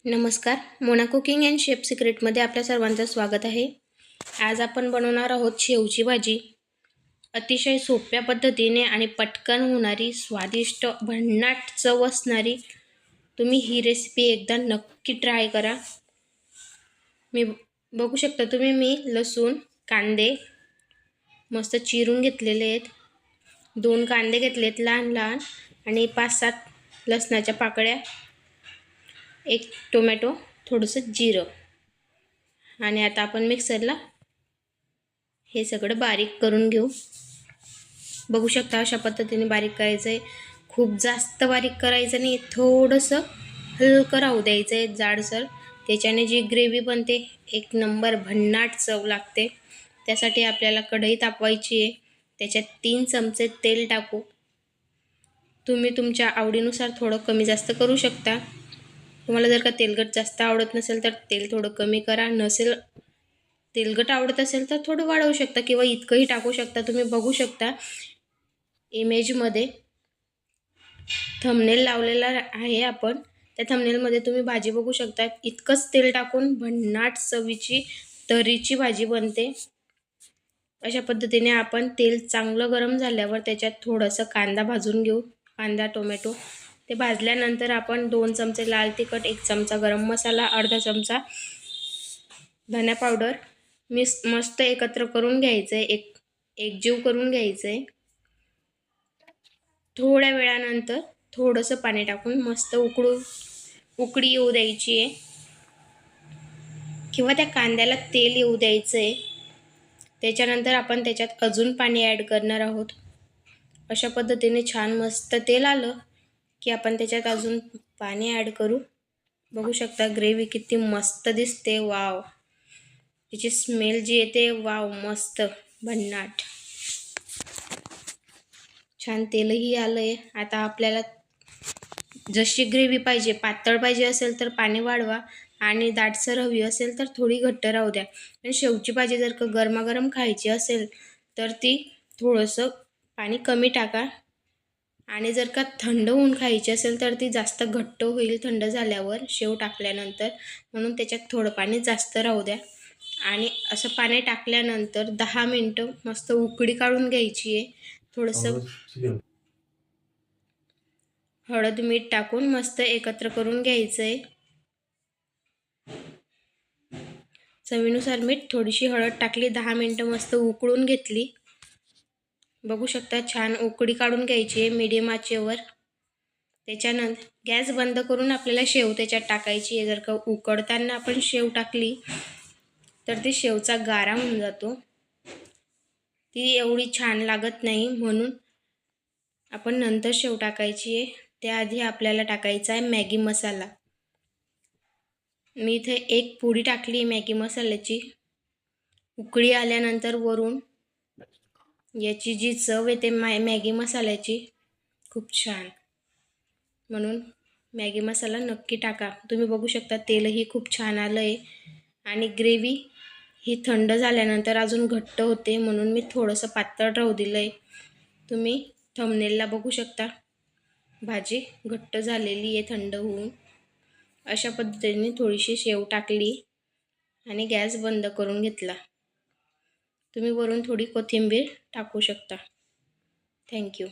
नमस्कार. Mona cooking and chef सिक्रेटमध्ये आपल्या सर्वांचं स्वागत आहे. आज आपण बनवणार आहोत शेवची भाजी. अतिशय सोप्या पद्धतीने आणि पटकन होणारी, स्वादिष्ट, भन्नाट चव असणारी. तुम्ही ही रेसिपी एकदा नक्की ट्राय करा. मी बघू शकता तुम्ही, मी लसूण, कांदे मस्त चिरून घेतलेले आहेत. 2 कांदे घेतलेत लहान लहान आणि 5-7 लसणाच्या पाकळ्या, 1 टोमॅटो, थोडंसं जिरं. आणि आता आपण मिक्सरला हे सगळं बारीक करून घेऊ. बघू शकता अशा पद्धतीने बारीक करायचं आहे. खूप जास्त बारीक करायचं नाही, थोडंसं हलकं राहू द्यायचं आहे जाडसर. त्याच्याने जी ग्रेव्ही बनते एक नंबर भन्नाट चव लागते. त्यासाठी आपल्याला कढई तापवायची आहे. त्याच्यात 3 चमचे तेल टाकू. तुम्ही तुमच्या आवडीनुसार थोडं कमी जास्त करू शकता. तुम्हाला जर का तेलकट जास्त आवडत नसेल तर तेल थोडं कमी करा. नसेल तेलकट आवडत असेल तर थोडं वाढवू शकता किंवा इतकंही टाकू शकता. तुम्ही बघू शकता इमेजमध्ये थंबनेल लावलेला आहे आपण. त्या थंबनेलमध्ये तुम्ही भाजी बघू शकता. इतकंच तेल टाकून भन्नाट चवीची तर्रीची भाजी बनते. अशा पद्धतीने आपण तेल चांगलं गरम झाल्यावर त्याच्यात थोडंसं कांदा भाजून घेऊ. कांदा, टोमॅटो ते भाजल्यानंतर आपण 2 चमचे लाल तिखट, 1 चमचा गरम मसाला, अर्धा चमचा धना पावडर मस्त एकत्र करून घ्यायचं आहे. एकजीव करून घ्यायचं आहे. थोड्या वेळानंतर थोडंसं पाणी टाकून मस्त उकळी येऊ द्यायची आहे किंवा त्या कांद्याला तेल येऊ द्यायचं आहे. त्याच्यानंतर आपण त्याच्यात अजून पाणी ॲड करणार आहोत. अशा पद्धतीने छान मस्त तेल आलं की आपण त्याच्यात अजून पाणी ॲड करू. बघू शकता ग्रेव्ही किती मस्त दिसते. वाव, तिची स्मेल जी येते, वाव, मस्त भन्नाट. छान तेलही आलं आहे. आता आपल्याला जशी ग्रेव्ही पाहिजे, पातळ पाहिजे असेल तर पाणी वाढवा आणि दाटसर हवी असेल तर थोडी घट्ट राहू द्या. आणि शेवची भाजी जर का गरमागरम खायची असेल तर ती थोडंसं पाणी कमी टाका. आणि जर का थंड होऊन खायची असेल तर ती जास्त घट्ट होईल थंड झाल्यावर शेव टाकल्यानंतर. म्हणून त्याच्यात थोडं पाणी जास्त राहू द्या. आणि असं पाणी टाकल्यानंतर 10 मिनटं मस्त उकळी काढून घ्यायची आहे. थोडंसं हळद, मीठ टाकून मस्त एकत्र करून घ्यायचं आहे. चवीनुसार मीठ, थोडीशी हळद टाकली. 10 मिनटं मस्त उकळून घेतली. बघू शकता छान उकळी काढून घ्यायची आहे मीडियम आचेवर. त्याच्यानंतर गॅस बंद करून आपल्याला शेव त्याच्यात टाकायची आहे. जर का उकडताना आपण शेव टाकली तर ती शेवचा गारा होऊन जातो, ती एवढी छान लागत नाही. म्हणून आपण नंतर शेव टाकायची आहे. त्याआधी आपल्याला टाकायचा आहे मॅगी मसाला. मी इथे 1 पुडी टाकली मॅगी मसाल्याची. उकळी आल्यानंतर वरून याची जी चव येते मॅगी मसाल्याची, खूप छान. म्हणून मॅगी मसाला नक्की टाका. तुम्ही बघू शकता तेलही खूप छान आलं आहे. आणि ग्रेव्ही ही थंड झाल्यानंतर अजून घट्ट होते, म्हणून मी थोडंसं पातळ राहू दिलं आहे. तुम्ही थंबनेलला बघू शकता भाजी घट्ट झालेली आहे थंड होऊन. अशा पद्धतीने थोडीशी शेव टाकली आणि गॅस बंद करून घेतला. तुम्ही वरून थोडी कोथिंबीर टाकू शकता. थँक्यू.